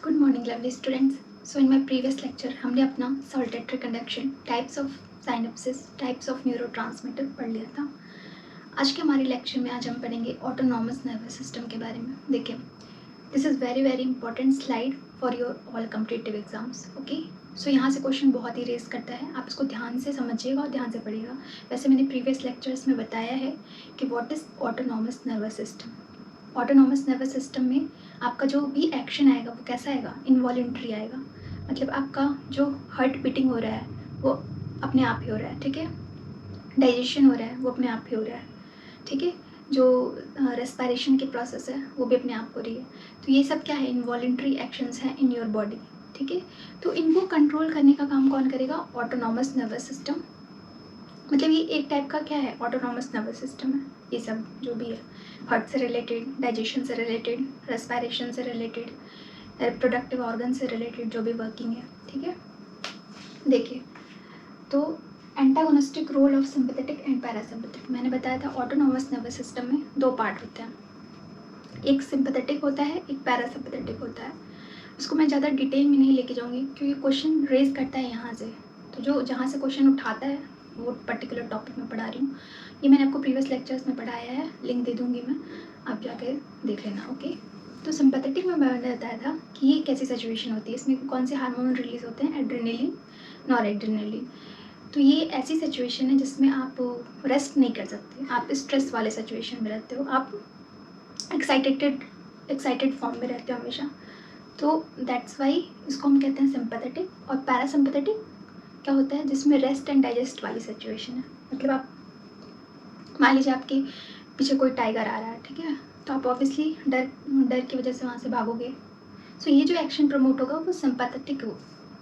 Good morning lovely students. So in my previous lecture हमने अपना saltatory conduction, types of synapses, types of neurotransmitter पढ़ लिया था। आज के हमारे लेक्चर में आज हम पढ़ेंगे ऑटोनॉमस नर्वस सिस्टम के बारे में। देखिए, this is very very important slide for your all competitive exams. Okay, so यहाँ से क्वेश्चन बहुत ही रेस करता है, आप इसको ध्यान से समझिएगा और ध्यान से पढ़िएगा। वैसे मैंने प्रीवियस लेक्चर्स में बताया है कि what is autonomous nervous system. Autonomous nervous system में आपका जो भी एक्शन आएगा वो कैसा आएगा, इनवॉलेंट्री आएगा। मतलब आपका जो हार्ट बीटिंग हो रहा है वो अपने आप ही हो रहा है, ठीक है। डाइजेशन हो रहा है वो अपने आप ही हो रहा है, ठीक है। जो रेस्पिरेशन की प्रोसेस है वो भी अपने आप हो रही है। तो ये सब क्या है, इनवॉलेंट्री एक्शंस हैं इन योर बॉडी, ठीक है। तो इनको कंट्रोल करने का काम कौन करेगा, ऑटोनॉमस नर्वस सिस्टम। मतलब ये एक टाइप का क्या है, ऑटोनॉमस नर्वस सिस्टम है। ये सब जो भी है, हार्ट से रिलेटेड, डाइजेशन से रिलेटेड, रेस्पिरेशन से रिलेटेड, रिप्रोडक्टिव ऑर्गन से रिलेटेड जो भी वर्किंग है, ठीक है। देखिए, तो antagonistic role of sympathetic and parasympathetic, मैंने बताया था ऑटोनॉमस नर्वस सिस्टम में दो पार्ट होते हैं, एक सिंपैथेटिक होता है, एक पैरासिम्पैथेटिक होता है। उसको मैं ज़्यादा डिटेल में नहीं लेके जाऊँगी क्योंकि क्वेश्चन रेज करता है यहाँ से, तो जो जहाँ से क्वेश्चन उठाता है वो पर्टिकुलर टॉपिक में पढ़ा रही हूँ। ये मैंने आपको प्रीवियस लेक्चर्स में पढ़ाया है, लिंक दे दूँगी मैं, आप जाके देख लेना। ओके, तो सिंपैथेटिक में मैंने बताया था कि ये कैसी सिचुएशन होती है, इसमें कौन से हार्मोन रिलीज होते हैं, एड्रेनलिन, नॉर एड्रेनलिन। तो ये ऐसी सिचुएशन है जिसमें आप रेस्ट नहीं कर सकते, आप स्ट्रेस वाले सिचुएशन में रहते हो, आप एक्साइटेड फॉर्म में रहते हो हमेशा। तो दैट्स वाई इसको हम कहते हैं सिंपैथेटिक। और पैरासिम्पैथेटिक क्या होता है, जिसमें रेस्ट एंड डाइजेस्ट वाली सिचुएशन है। मतलब आप मान लीजिए आपके पीछे कोई टाइगर आ रहा है, ठीक है, तो आप ऑब्वियसली डर की वजह से वहाँ से भागोगे। सो ये जो एक्शन प्रमोट होगा वो सिंपैथेटिक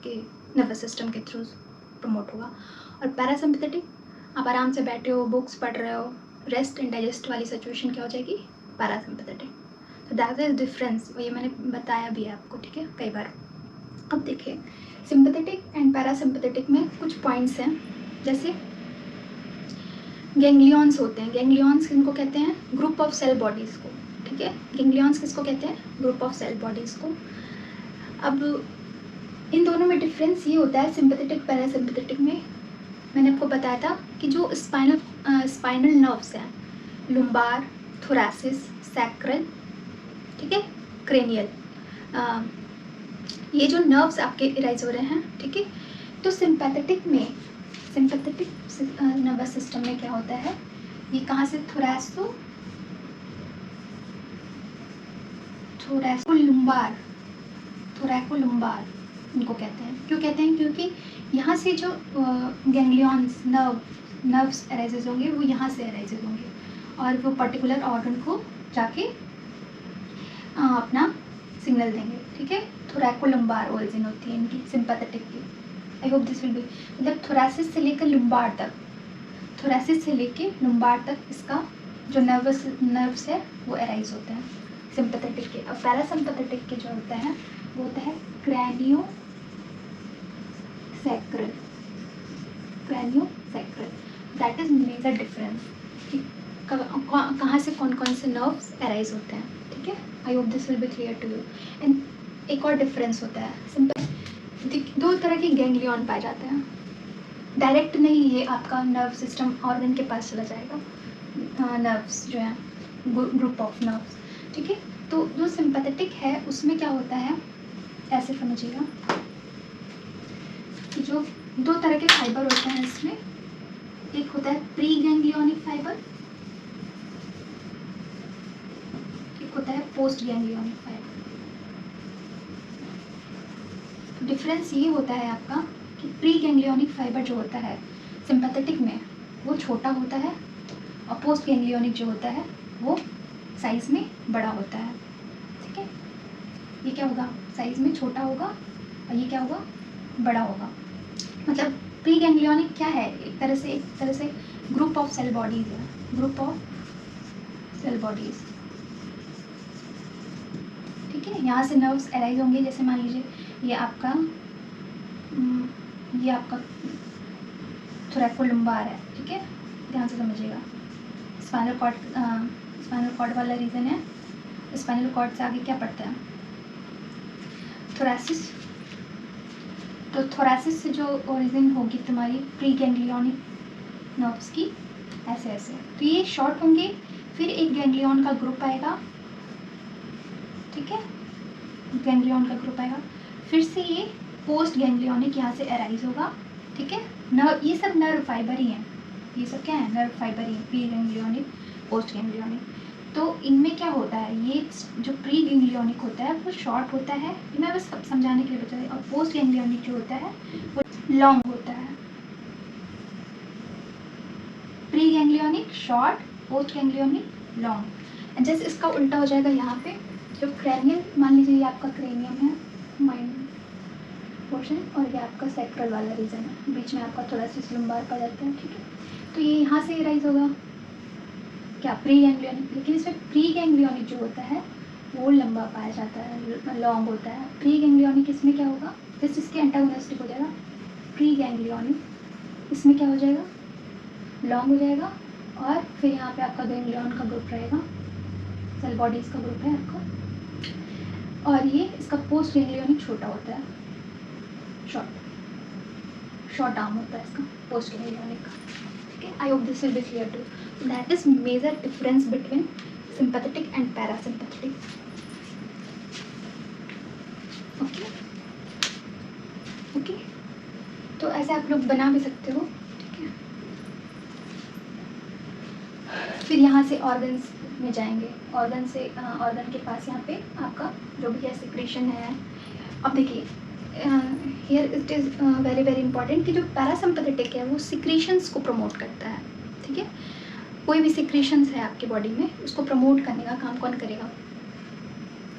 के नर्वस सिस्टम के थ्रू प्रमोट होगा। और पैरासिम्पैथेटिक, आप आराम से बैठे हो, बुक्स पढ़ रहे हो, रेस्ट एंड डाइजेस्ट वाली सिचुएशन क्या हो जाएगी, पैरासिम्पैथेटिक। तो दैट इज डिफरेंस, ये मैंने बताया भी है आपको, ठीक है, कई बार। अब देखिए, सिंपैथेटिक एंड पैरासिम्पैथेटिक में कुछ पॉइंट्स हैं, जैसे गैंग्लियंस होते हैं। गैंग्लियंस किनको कहते हैं, ग्रुप ऑफ सेल बॉडीज़ को, ठीक है। गैंग्लियंस किसको कहते हैं, ग्रुप ऑफ सेल बॉडीज़ को। अब इन दोनों में डिफरेंस ये होता है, सिंपैथेटिक पैरासिम्पैथेटिक में मैंने आपको बताया था कि जो स्पाइनल नर्व्स हैं, लुम्बार, थोरैसिस, सैक्रल, ठीक है, क्रेनियल, ये जो नर्व्स आपके इराइज हो रहे हैं, ठीक है। तो सिंपैथेटिक नर्वस सिस्टम में क्या होता है, ये कहाँ से, थोरैकोलुम्बार इनको कहते हैं। क्यों कहते हैं, क्योंकि यहाँ से जो गैंग्लियंस नर्व्स अराइजेज होंगे वो यहाँ से अराइजेज होंगे और वो पर्टिकुलर ऑर्गन को जाके अपना सिग्नल देंगे, ठीक है। थोरैकोलुम्बार ओरिजिन होती है इनकी, सिंपैथेटिक की। आई होप दिस विल बी, मतलब थोरैसिस से लेकर लुम्बार तक, थोरैसिस से लेकर लुम्बार तक इसका जो नर्व्स है वो अराइज होते हैं सिंपैथेटिक के। अब पैरासिम्पैथेटिक के जो होता है वो होता है cranio sacral, that is major difference कि कहाँ से कौन कौन से नर्व्स अराइज होते हैं, ठीक है। I hope this will be clear to you. And एक और डिफरेंस होता है, दो तरह के गैंग्लियन पाए जाते हैं। डायरेक्ट नहीं, ये आपका नर्व सिस्टम ऑर्गन के पास चला जाएगा, नर्व्स जो है, ग्रुप ऑफ नर्व्स, ठीक है। तो जो सिंपैथेटिक है उसमें क्या होता है, ऐसे समझिएगा कि जो दो तरह के फाइबर होते हैं इसमें, एक होता है प्री गैंग्लियोनिक फाइबर, एक होता है पोस्ट गैंग्लियोनिक फाइबर। डिफरेंस ये होता है आपका कि प्री गैंग्लियोनिक फाइबर जो होता है सिंपैथेटिक में वो छोटा होता है और पोस्ट गैंग्लियोनिक जो होता है वो साइज में बड़ा होता है, ठीक है। ये क्या होगा, साइज में छोटा होगा और ये क्या होगा, बड़ा होगा। मतलब प्री गैंग्लियोनिक क्या है, एक तरह से ग्रुप ऑफ सेल बॉडीज है, ग्रुप ऑफ सेल बॉडीज, ठीक है। यहाँ से नर्व्स अराइज होंगे, जैसे मान लीजिए ये आपका थोरैकोलुम्बार है, ठीक है, ध्यान से समझिएगा। स्पाइनल कॉर्ड वाला रीजन है, स्पाइनल कॉर्ड से आगे क्या पड़ता है, थोरैसिस, तो थोरैसिस से जो ओरिजिन होगी तुम्हारी प्री गैंग्लियोनिक नर्व्स की, ऐसे ऐसे, तो ये शॉर्ट होंगे, फिर एक गैंग्लियन का ग्रुप आएगा, ठीक है, गैंग्लियन का ग्रुप आएगा, फिर से ये पोस्ट गैंग्लियोनिक यहाँ से अराइज होगा, ठीक है। नर्व, ये सब नर्व फाइबर ही हैं, ये सब क्या है, नर्व फाइबर ही है, प्री गैंग्लियोनिक पोस्ट गैंग्लियोनिक। तो इनमें क्या होता है, ये जो प्री गैंग्लियोनिक होता है वो शॉर्ट होता है, मैं बस समझाने के लिए बता रही हूँ, और पोस्ट गैंग्लियोनिक जो होता है वो लॉन्ग होता है। Pre ganglionic short, post ganglionic long. जैसे इसका उल्टा हो जाएगा यहाँ पे, जो क्रैनियल, मान लीजिए ये आपका क्रेनियम है, माइंड पोर्शन, और ये आपका सैक्रल वाला रीजन है, बीच में आपका थोड़ा सा लुम्बार पड़ जाता है, ठीक है। तो ये यहाँ से राइज होगा क्या, प्री गैंग्लियोनिक, लेकिन इसमें प्री गैंग्लियोनिक जो होता है वो लंबा पाया जाता है, लॉन्ग होता है। प्री गैंग्लियोनिक इसमें क्या होगा, जस्ट इसके एंटागोनिस्टिक हो जाएगा, प्री गैंग्लियोनिक इसमें क्या हो जाएगा, लॉन्ग हो जाएगा, और फिर यहाँ पे आपका गैंग्लियन का ग्रुप रहेगा, सेल बॉडीज़ का ग्रुप है आपका, और ये इसका पोस्ट गैंग्लियोनिक छोटा होता है, शॉर्ट आर्म होता है इसका पोस्ट गैंग्लियोनिक का, ठीक है। I hope this will be clear to. That is major difference between sympathetic and parasympathetic, okay okay. तो ऐसे आप लोग बना भी सकते हो, ठीक है। फिर यहाँ से ऑर्गन्स में जाएंगे, ऑर्गन से ऑर्गन के पास यहाँ पे आपका जो भी है सिक्रेशन है। अब देखिए here it is very very important कि जो पैरासिम्पैथेटिक है वो सिक्रेशंस को प्रमोट करता है, ठीक है। कोई भी सिक्रेशंस है आपकी बॉडी में, उसको प्रमोट करने का काम कौन करेगा,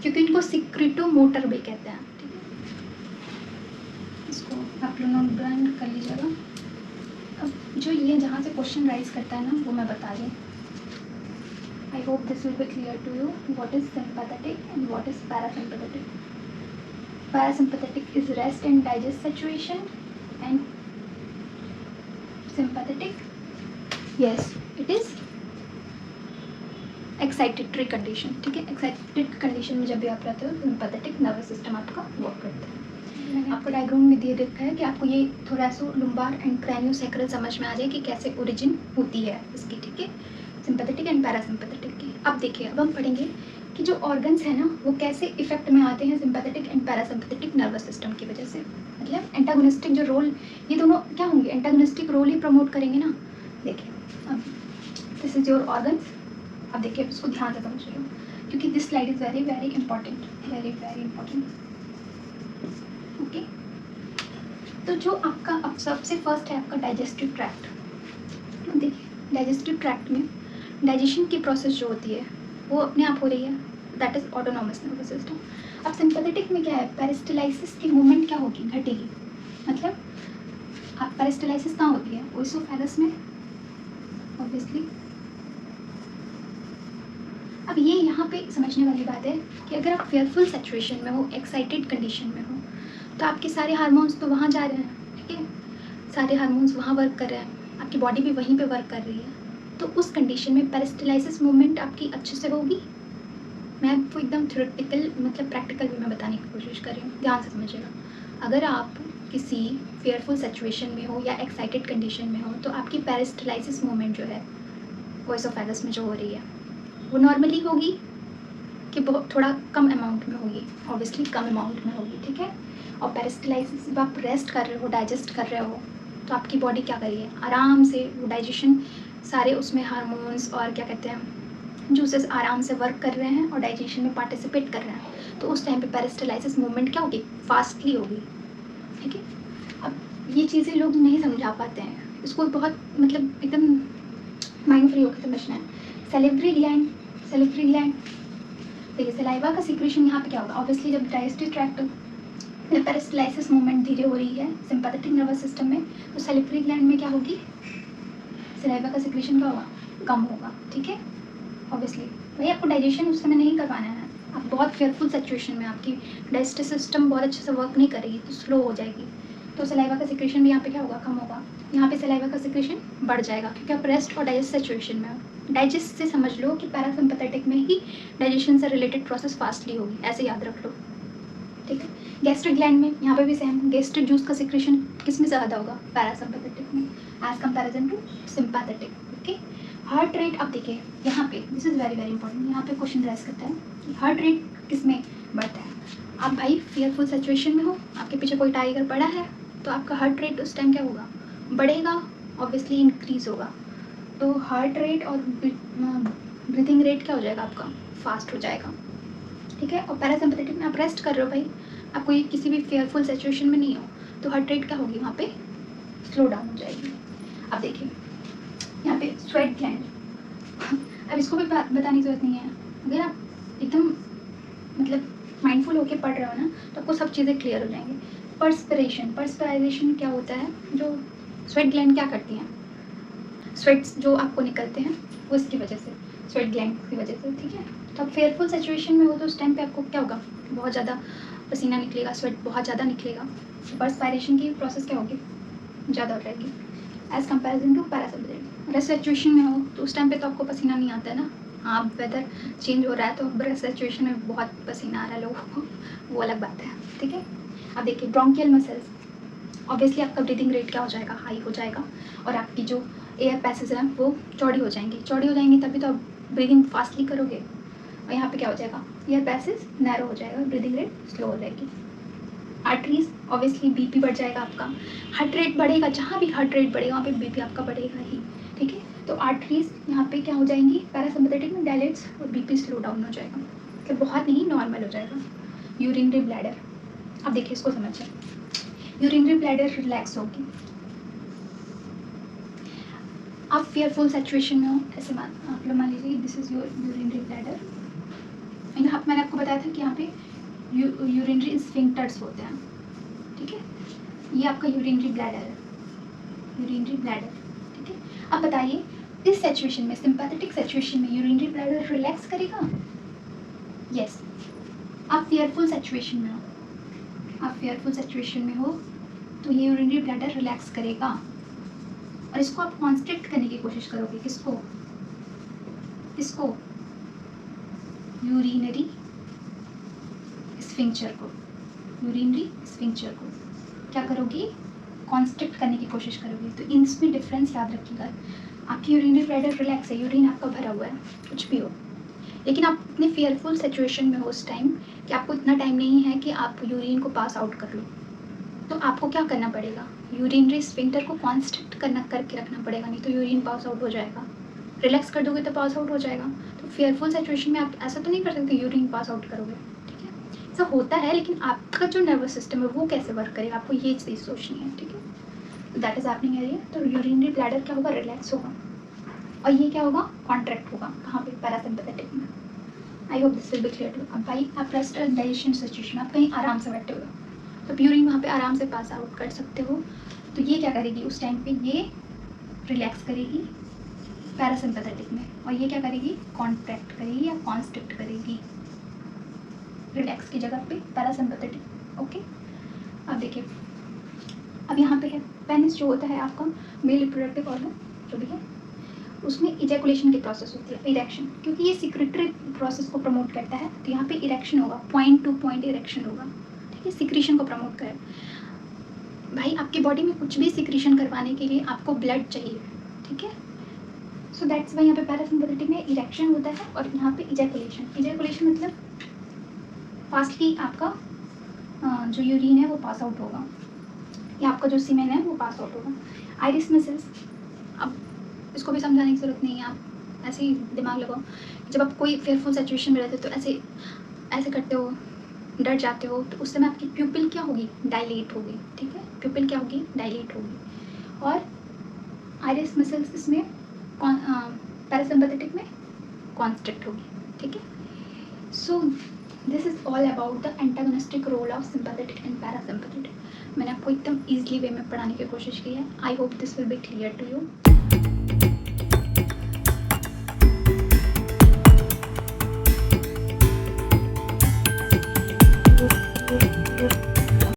क्योंकि इनको सिक्रेटो मोटर भी कहते हैं, ठीक है। इसको आप लोग नोट डाउन कर लीजिएगा। अब जो ये जहाँ से क्वेश्चन राइज करता है ना, वो मैं बता रही हूँ। I hope this will be clear to you what is sympathetic and what is parasympathetic. Parasympathetic is rest and digest situation, and sympathetic, yes, it is excitatory condition, ठीक है। एक्साइटेड कंडीशन में जब भी आप रहते हो, सिंपैथेटिक नर्वस सिस्टम आपका work करता है। मैंने आपको डायग्राम में दे रखा है कि आपको ये थोरैसो लुम्बार एंड क्रैनियोसैक्रल समझ में आ जाए कि कैसे ओरिजिन होती है इसकी, ठीक है, सिंपैथेटिक एंड पैरासिम्पैथेटिक की। अब देखिए, अब हम पढ़ेंगे कि जो ऑर्गन्स है ना वो कैसे इफेक्ट में आते हैं sympathetic and parasympathetic nervous system की वजह से। मतलब एंटागोनिस्टिक जो रोल, ये दोनों क्या होंगे, एंटागोनिस्टिक रोल ही प्रमोट करेंगे ना। देखिए अब दिस इज योर ऑर्गन्स। अब देखिए इसको ध्यान से समझिए, क्योंकि this slide is very very important, very very important, okay. तो जो आपका अब सबसे फर्स्ट है आपका डाइजेस्टिव ट्रैक्ट। देखिए डाइजेस्टिव ट्रैक्ट में डाइजेशन की प्रोसेस जो होती है वो अपने आप हो रही है, that is autonomous nervous system. अब सिंपैथेटिक में क्या है, पेरिस्टलाइसिस की मूवमेंट क्या होगी, घटेगी। मतलब आप पेरिस्टलाइसिस कहाँ होती है, ओइसोफेगस में ऑब्वियसली। अब ये यहाँ पे समझने वाली बात है कि अगर आप फेयरफुल सिचुएशन में हो, एक्साइटेड कंडीशन में हो, तो आपके सारे हार्मोन्स तो वहाँ जा रहे हैं, ठीक है, सारे हार्मोन्स वहाँ वर्क कर रहे हैं, आपकी बॉडी भी वहीं पे वर्क कर रही है। तो उस कंडीशन में पेरिस्टलाइसिस मूवमेंट आपकी अच्छे से होगी। मैं आपको एकदम थ्योरेटिकल मतलब प्रैक्टिकल वे में बताने की कोशिश कर रही हूँ, ध्यान से समझिएगा। अगर आप किसी फेयरफुल सिचुएशन में हो या एक्साइटेड कंडीशन में हो, तो आपकी पेरिस्टलाइसिस मूवमेंट जो है ओइसोफेगस में जो हो रही है वो नॉर्मली होगी कि बहुत थोड़ा कम अमाउंट में होगी, ऑब्वियसली कम अमाउंट में होगी, ठीक है। और पेरिस्टलाइसिस जब आप रेस्ट कर रहे हो, डाइजेस्ट कर रहे हो, तो आपकी बॉडी क्या कर रही है, आराम से वो डाइजेशन, सारे उसमें हार्मोन्स और क्या कहते हैं जूसेस आराम से वर्क कर रहे हैं और डाइजेशन में पार्टिसिपेट कर रहे हैं। तो उस टाइम पे पेरिस्टलाइसिस मूवमेंट क्या होगी, फास्टली होगी, ठीक है। अब ये चीज़ें लोग नहीं समझा पाते हैं, इसको बहुत मतलब एकदम माइंड फ्री होकर समझना है। सैलिवरी ग्लैंड, सैलिवरी ग्लैंड, देखिए सलाइवा का सिक्रेशन यहाँ पे क्या होगा, ऑब्वियसली जब डाइजेस्टिव ट्रैक्ट में पेरिस्टलाइसिस मूवमेंट धीरे हो रही है सिंपैथेटिक नर्वस सिस्टम में, तो सैलिवरी ग्लैंड में क्या होगी, सलाइवा का सिक्रेशन क्या होगा, कम होगा, ठीक है। ऑब्वियसली भाई आपको डाइजेशन उस समय नहीं करवाना है, आप बहुत फेयरफुल सिचुएशन में, आपकी डाइजेस्टिव सिस्टम बहुत अच्छे से वर्क नहीं करेगी तो स्लो हो जाएगी, तो सलाइवा का सिक्रेशन भी यहाँ पे क्या होगा, कम होगा। यहाँ पे सलाइवा का सिक्रेशन बढ़ जाएगा क्योंकि आप रेस्ट और डाइजेस्ट सिचुएशन में हो। डाइजेस्ट से समझ लो कि पैरासिम्पैथेटिक में ही डाइजेशन से रिलेटेड प्रोसेस फास्टली होगी, ऐसे याद रख लो, ठीक है। गैस्ट्रिक ग्लैंड में यहाँ पे भी सेम, गैस्ट्रिक जूस का सिक्रेशन किस में ज़्यादा होगा, पैरासिम्पैथेटिक में as comparison to sympathetic. Okay. Heart rate, अब देखिए यहाँ पे this is very very important, यहाँ पे क्वेश्चन राइज करता है कि हार्ट रेट किस में बढ़ता है। आप भाई फियरफुल सिचुएशन में हो, आपके पीछे कोई टाइगर पड़ा है, तो आपका हार्ट रेट उस टाइम क्या होगा, बढ़ेगा, ऑब्वियसली इंक्रीज होगा। तो हार्ट रेट और ब्रीथिंग रेट क्या हो जाएगा आपका, फास्ट हो जाएगा। ठीक है। और पैरासिम्पैथेटिक में आप रेस्ट कर रहे हो भाई, आप कोई किसी भी फेयरफुल सिचुएशन में नहीं हो, तो हार्ट रेट क्या होगी वहाँ पे, स्लो डाउन हो जाएगी। अब देखिए यहाँ पे स्वेट ग्लैंड, अब इसको भी बताने की जरूरत नहीं है, अगर आप एकदम मतलब माइंडफुल होके पढ़ रहे हो ना, तो आपको सब चीज़ें क्लियर हो जाएंगी। पर्सपिरेशन क्या होता है, जो स्वेट ग्लैंड क्या करती हैं, स्वेट्स जो आपको निकलते हैं वो इसकी वजह से, स्वेट ग्लैंड की वजह से। ठीक है। तो आप फेयरफुल सिचुएशन में हो तो उस टाइम पे आपको क्या होगा, बहुत ज़्यादा पसीना निकलेगा, स्वेट बहुत ज़्यादा निकलेगा, पर्सपायरेशन की प्रोसेस क्या होगी, ज़्यादा हो जाएगी as comparison to parasympathetic. Rest situation में हो तो उस टाइम पे तो आपको पसीना नहीं आता है ना, हाँ वेदर चेंज हो रहा है तो ब्रेस्ट सिचुएशन में बहुत पसीना आ रहा है लोगों को, वो अलग बात है। ठीक है। अब देखिए ब्रोंकियल मसल्स, ऑब्वियसली आपका ब्रीदिंग रेट क्या हो जाएगा, हाई हो जाएगा, और आपकी जो एयर पैसेज है वो चौड़ी हो जाएंगी तभी तो आप ब्रीदिंग फास्टली करोगे, और यहाँ पे क्या हो जाएगा, एयर पैसेज नैरो हो जाएगा, ब्रीदिंग रेट स्लो हो जाएगी। आर्टरीज, ऑब्वियसली बीपी बढ़ जाएगा आपका, हार्ट रेट बढ़ेगा, जहाँ भी हार्ट रेट बढ़ेगा वहाँ पे बीपी आपका बढ़ेगा ही। ठीक है। तो आर्टरीज यहाँ पे क्या हो जाएंगी, पैरासिम्पैथेटिक में डायलेट्स और बीपी स्लो डाउन हो जाएगा, मतलब बहुत नहीं, नॉर्मल हो जाएगा। यूरिनरी ब्लैडर, अब देखिए इसको समझिए, यूरिनरी ब्लैडर रिलैक्स होगी, आप फेयरफुल सिचुएशन में हो, ऐसे आप लोग मान लीजिए this is your urinary bladder, यहाँ मैंने आपको बताया था कि यहाँ पे यूरिनरी स्फिंक्टर्स होते हैं। ठीक है। ये आपका यूरिनरी ब्लैडर है, यूरिनरी ब्लैडर। ठीक है। अब बताइए इस सिचुएशन में, सिंपैथेटिक सिचुएशन में यूरिनरी ब्लैडर रिलैक्स करेगा, यस। आप फेयरफुल सिचुएशन में हो, आप फेयरफुल सिचुएशन में हो तो ये यूरिनरी ब्लैडर रिलैक्स करेगा, और इसको आप कॉन्स्ट्रिक्ट करने की कोशिश करोगे, किसको, इसको यूरिनरी स्फिंक्टर को, यूरिनरी स्फिंक्टर को क्या करोगी, कॉन्स्ट्रिक्ट करने की कोशिश करोगे। तो इसमें डिफरेंस याद रखिएगा, आपकी यूरिनरी ब्लैडर रिलैक्स है, यूरिन आपका भरा हुआ है, कुछ भी हो, लेकिन आप इतने फेयरफुल सिचुएशन में हो उस टाइम कि आपको इतना टाइम नहीं है कि आप यूरिन को पास आउट कर लो, तो आपको क्या करना पड़ेगा, यूरिनरी स्फिंक्टर को कॉन्स्ट्रिक्ट करके रखना पड़ेगा, नहीं तो यूरिन पास आउट हो जाएगा। रिलैक्स कर दोगे तो पास आउट हो जाएगा। तो फेयरफुल सिचुएशन में आप ऐसा तो नहीं कर सकते यूरिन पास आउट करोगे। ठीक है। ऐसा होता है, लेकिन आपका जो नर्वस सिस्टम है वो कैसे वर्क करेगा, आपको ये चीज़ सोचनी है। ठीक है। दैट इज हैपनिंग एरिया, तो यूरिनरी ब्लैडर क्या होगा, रिलैक्स होगा, और ये क्या होगा, कॉन्ट्रैक्ट होगा, कहाँ पे, पैरासिम्पैथेटिक में। I hope this will be clear to. अब भाई आप रेस्ट डाइजेशन सिचुएशन, आप कहीं आराम से बैठे हो तो यूरिन वहाँ पे आराम से पास आउट कर सकते हो, तो ये क्या करेगी उस टाइम पे, ये रिलैक्स करेगी पैरासिम्पैथेटिक में, और ये क्या करेगी, कॉन्ट्रैक्ट करेगी या कॉन्स्ट्रिक्ट करेगी, रिलैक्स की जगह पे पैरासिम्पैथेटिक। ओके। अब देखिए, अब यहाँ पे है पेनिस, जो होता है आपका मेल रिप्रोडक्टिव ऑर्गन जो भी है, उसमें इजैकुलेशन की प्रोसेस होती है, इरेक्शन, क्योंकि ये सिक्रेटरी प्रोसेस को प्रमोट करता है, तो यहाँ पे इरेक्शन होगा, पॉइंट टू पॉइंट इरेक्शन होगा। ठीक है। सिक्रीशन को प्रमोट करे, भाई आपकी बॉडी में कुछ भी सिक्रीशन करवाने के लिए आपको ब्लड चाहिए। ठीक है। सो दैट्स वाई यहाँ पे पैरासिम्पैथेटिक में इरेक्शन होता है, और यहाँ पे इजैकुलेशन, इजैकुलेशन मतलब फास्टली आपका जो यूरिन है वो पास आउट होगा, या आपका जो सीमेन है वो पास आउट होगा। आइरिस मसल्स, अब इसको भी समझाने की ज़रूरत नहीं है, आप ऐसे ही दिमाग लगाओ, जब आप कोई फेयरफुल सिचुएशन में रहते हो तो ऐसे ऐसे करते हो, डर जाते हो, तो उस समय आपकी प्यूपिल क्या होगी, डायलेट होगी। ठीक है। प्यूपिल क्या होगी, डायलेट होगी, और आइरिस मसल्स इसमें पैरासिम्पैथेटिक में कॉन्स्ट्रिक्ट होगी। ठीक है। So this is all about the antagonistic role of sympathetic and parasympathetic. मैंने आपको एकदम ईजिली वे में पढ़ाने की कोशिश की है। I hope this will be clear to you.